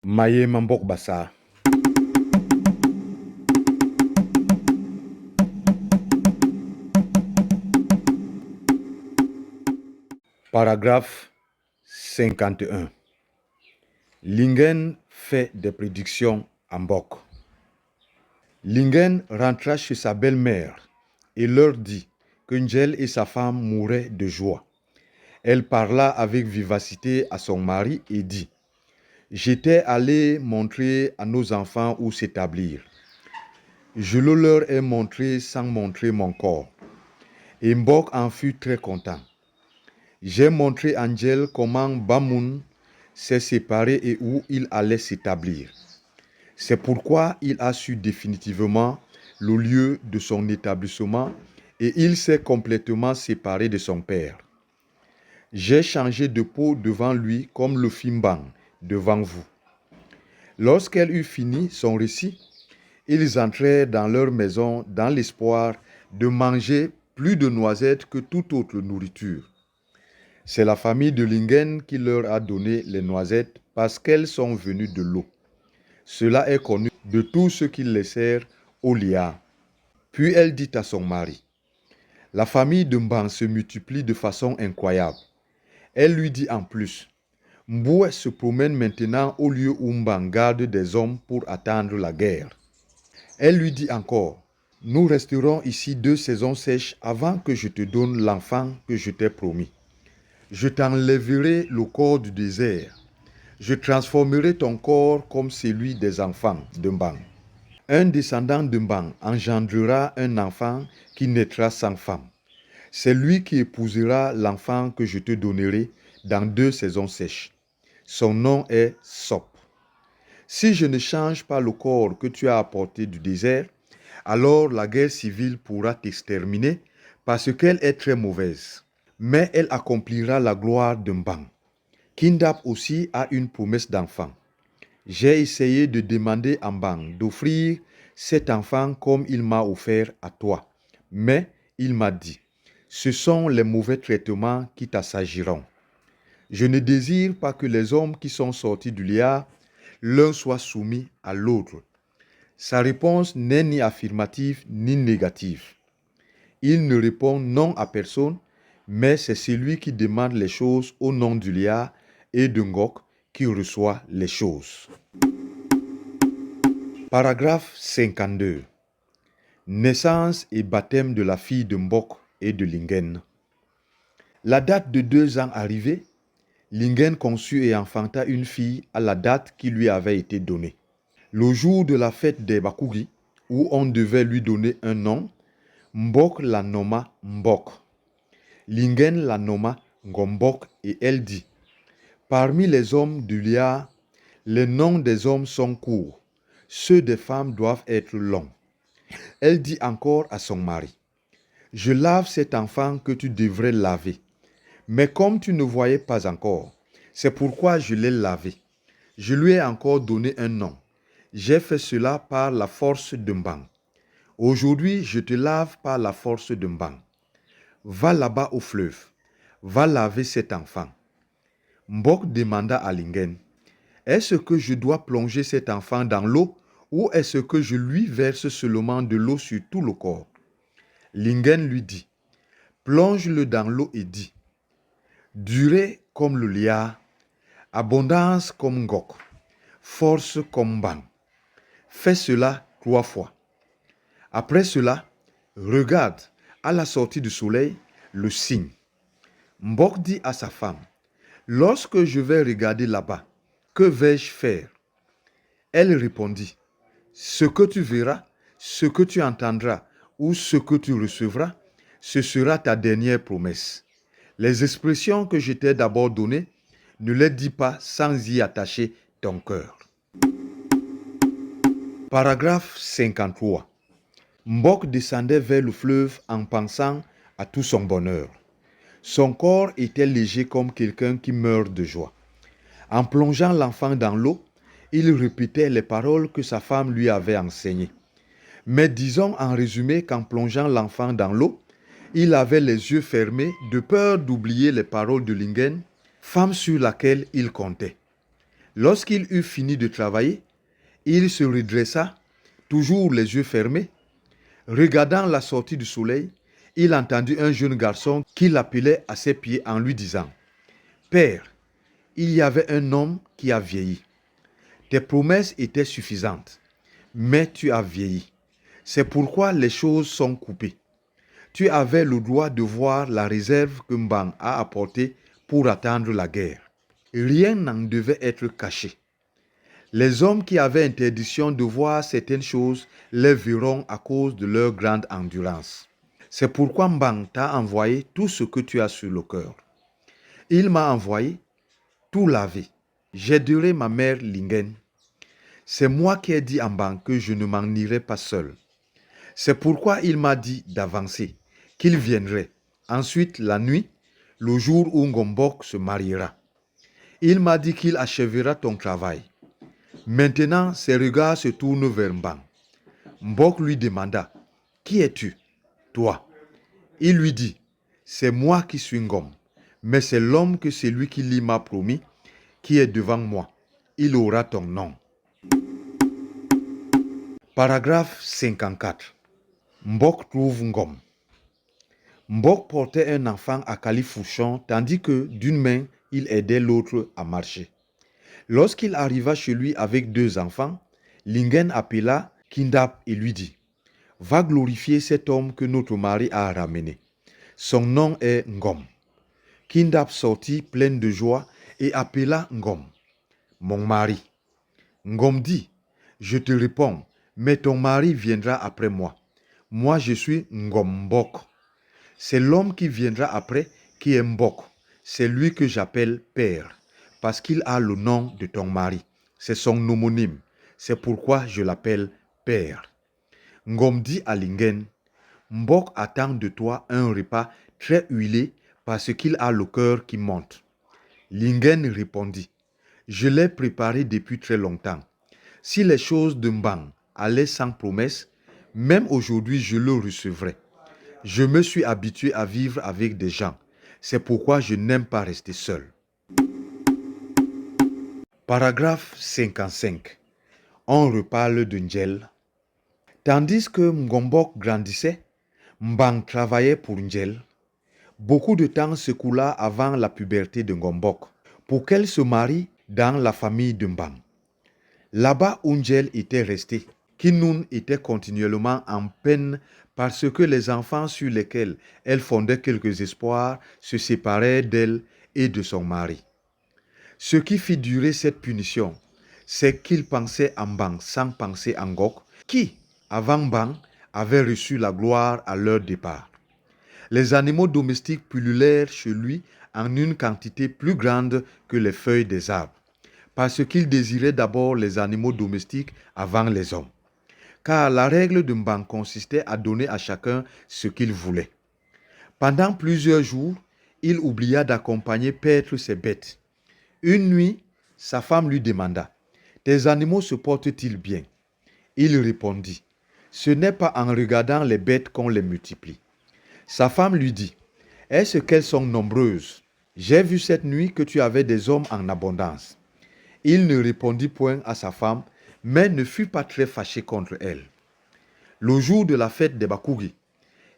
Maye Mambok Bassa. Paragraphe 51. Lingen fait des prédictions en Mbok. Lingen rentra chez sa belle-mère et leur dit que Njel et sa femme mouraient de joie. Elle parla avec vivacité à son mari et dit: J'étais allé montrer à nos enfants où s'établir. Je le leur ai montré sans montrer mon corps. Et Mbok en fut très content. J'ai montré à Njel comment Bamoun s'est séparé et où il allait s'établir. C'est pourquoi il a su définitivement le lieu de son établissement et il s'est complètement séparé de son père. J'ai changé de peau devant lui comme le Fimbang devant vous. Lorsqu'elle eut fini son récit, ils entrèrent dans leur maison dans l'espoir de manger plus de noisettes que toute autre nourriture. C'est la famille de Lingen qui leur a donné les noisettes parce qu'elles sont venues de l'eau. Cela est connu de tous ceux qui laissèrent au liard. Puis elle dit à son mari: La famille de Mbang se multiplie de façon incroyable. Elle lui dit en plus: Mboué se promène maintenant au lieu où Mbang garde des hommes pour attendre la guerre. Elle lui dit encore: Nous resterons ici 2 saisons sèches avant que je te donne l'enfant que je t'ai promis. Je t'enlèverai le corps du désert. Je transformerai ton corps comme celui des enfants de Mbang. Un descendant de Mbang engendrera un enfant qui naîtra sans femme. C'est lui qui épousera l'enfant que je te donnerai dans 2 saisons sèches. Son nom est Sop. Si je ne change pas le corps que tu as apporté du désert, alors la guerre civile pourra t'exterminer parce qu'elle est très mauvaise. Mais elle accomplira la gloire de Mbang. Kindap aussi a une promesse d'enfant. J'ai essayé de demander à Mbang d'offrir cet enfant comme il m'a offert à toi. Mais il m'a dit: Ce sont les mauvais traitements qui t'assagiront. Je ne désire pas que les hommes qui sont sortis du liard, l'un soit soumis à l'autre. Sa réponse n'est ni affirmative ni négative. Il ne répond non à personne, mais c'est celui qui demande les choses au nom du liard et de Ngok qui reçoit les choses. Paragraphe 52. Naissance et baptême de la fille de Mbok et de Lingen. La date de 2 ans arrivée, Lingen conçut et enfanta une fille à la date qui lui avait été donnée. Le jour de la fête des Bakugi, où on devait lui donner un nom, Mbok la nomma Mbok. Lingen la nomma Ngombok et elle dit: Parmi les hommes du liard, les noms des hommes sont courts, ceux des femmes doivent être longs. Elle dit encore à son mari: Je lave cet enfant que tu devrais laver. Mais comme tu ne voyais pas encore, c'est pourquoi je l'ai lavé. Je lui ai encore donné un nom. J'ai fait cela par la force de Mbang. Aujourd'hui, je te lave par la force de Mbang. Va là-bas au fleuve. Va laver cet enfant. Mbok demanda à Lingen: Est-ce que je dois plonger cet enfant dans l'eau ou est-ce que je lui verse seulement de l'eau sur tout le corps? Lingen lui dit: Plonge-le dans l'eau et dis: Durée comme le liard, abondance comme Ngok, force comme Mbang. Fais cela 3 fois. Après cela, regarde à la sortie du soleil le signe. Mbok dit à sa femme: Lorsque je vais regarder là-bas, que vais-je faire? Elle répondit: Ce que tu verras, ce que tu entendras ou ce que tu recevras, ce sera ta dernière promesse. Les expressions que je t'ai d'abord données, ne les dis pas sans y attacher ton cœur. Paragraphe 53. Mbok descendait vers le fleuve en pensant à tout son bonheur. Son corps était léger comme quelqu'un qui meurt de joie. En plongeant l'enfant dans l'eau, il répétait les paroles que sa femme lui avait enseignées. Mais disons en résumé qu'en plongeant l'enfant dans l'eau, il avait les yeux fermés de peur d'oublier les paroles de Lingen, femme sur laquelle il comptait. Lorsqu'il eut fini de travailler, il se redressa, toujours les yeux fermés. Regardant la sortie du soleil, il entendit un jeune garçon qui l'appelait à ses pieds en lui disant « Père, il y avait un homme qui a vieilli. Tes promesses étaient suffisantes, mais tu as vieilli. C'est pourquoi les choses sont coupées. Tu avais le droit de voir la réserve que Mbang a apportée pour attendre la guerre. Rien n'en devait être caché. Les hommes qui avaient interdiction de voir certaines choses les verront à cause de leur grande endurance. C'est pourquoi Mbang t'a envoyé tout ce que tu as sur le cœur. Il m'a envoyé tout laver. J'aiderai ma mère Lingen. C'est moi qui ai dit à Mbang que je ne m'en irai pas seul. C'est pourquoi il m'a dit d'avancer, qu'il viendrait. Ensuite, la nuit, le jour où Ngombok se mariera. Il m'a dit qu'il achèvera ton travail. Maintenant, ses regards se tournent vers Mbang. Mbok lui demanda, « Qui es-tu, toi ?» Il lui dit, « C'est moi qui suis Ngom, mais c'est l'homme que celui qui l'y m'a promis, qui est devant moi. Il aura ton nom. » Paragraphe 54. Mbok trouve Ngom. Mbok portait un enfant à califourchon, tandis que d'une main, il aidait l'autre à marcher. Lorsqu'il arriva chez lui avec 2 enfants, Lingen appela Kindap et lui dit, « Va glorifier cet homme que notre mari a ramené. Son nom est Ngom. » Kindap sortit plein de joie et appela Ngom, « Mon mari. » Ngom dit, « Je te réponds, mais ton mari viendra après moi. Moi, je suis Ngombok. C'est l'homme qui viendra après qui est Mbok. C'est lui que j'appelle père, parce qu'il a le nom de ton mari. C'est son homonyme. C'est pourquoi je l'appelle père. » Ngom dit à Lingen, « Mbok attend de toi un repas très huilé parce qu'il a le cœur qui monte. » Lingen répondit, « Je l'ai préparé depuis très longtemps. Si les choses de Mbang allaient sans promesse, même aujourd'hui je le recevrai. Je me suis habitué à vivre avec des gens. C'est pourquoi je n'aime pas rester seul. » Paragraphe 55. On reparle de Ndjel. Tandis que Ngombok grandissait, Mbang travaillait pour Ndjel. Beaucoup de temps s'écoula avant la puberté de Ngombok, pour qu'elle se marie dans la famille de Mbang. Là-bas où Ndjel était resté, Kinoun était continuellement en peine parce que les enfants sur lesquels elle fondait quelques espoirs se séparaient d'elle et de son mari. Ce qui fit durer cette punition, c'est qu'il pensait en Mbang sans penser en Ngok, qui, avant Mbang, avait reçu la gloire à leur départ. Les animaux domestiques pullulèrent chez lui en une quantité plus grande que les feuilles des arbres, parce qu'il désirait d'abord les animaux domestiques avant les hommes. Car la règle de Mbang consistait à donner à chacun ce qu'il voulait. Pendant plusieurs jours, il oublia d'accompagner paître ses bêtes. Une nuit, sa femme lui demanda, « Tes animaux se portent-ils bien ?» Il répondit, « Ce n'est pas en regardant les bêtes qu'on les multiplie. » Sa femme lui dit, « Est-ce qu'elles sont nombreuses? J'ai vu cette nuit que tu avais des hommes en abondance. » Il ne répondit point à sa femme, mais ne fut pas très fâché contre elle. Le jour de la fête des Bakugi,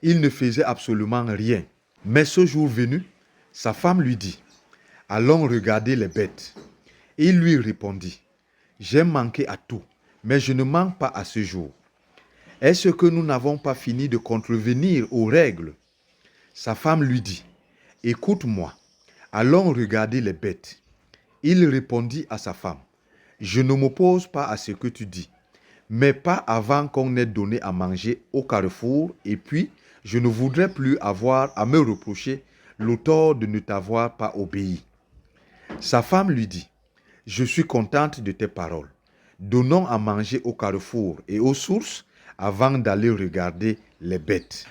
il ne faisait absolument rien. Mais ce jour venu, sa femme lui dit, « Allons regarder les bêtes. » Il lui répondit, « J'ai manqué à tout, mais je ne manque pas à ce jour. Est-ce que nous n'avons pas fini de contrevenir aux règles? » Sa femme lui dit, « Écoute-moi, allons regarder les bêtes. » Il répondit à sa femme, « Je ne m'oppose pas à ce que tu dis, mais pas avant qu'on ait donné à manger au carrefour, et puis je ne voudrais plus avoir à me reprocher le tort de ne t'avoir pas obéi. » Sa femme lui dit, « Je suis contente de tes paroles. Donnons à manger au carrefour et aux sources avant d'aller regarder les bêtes. »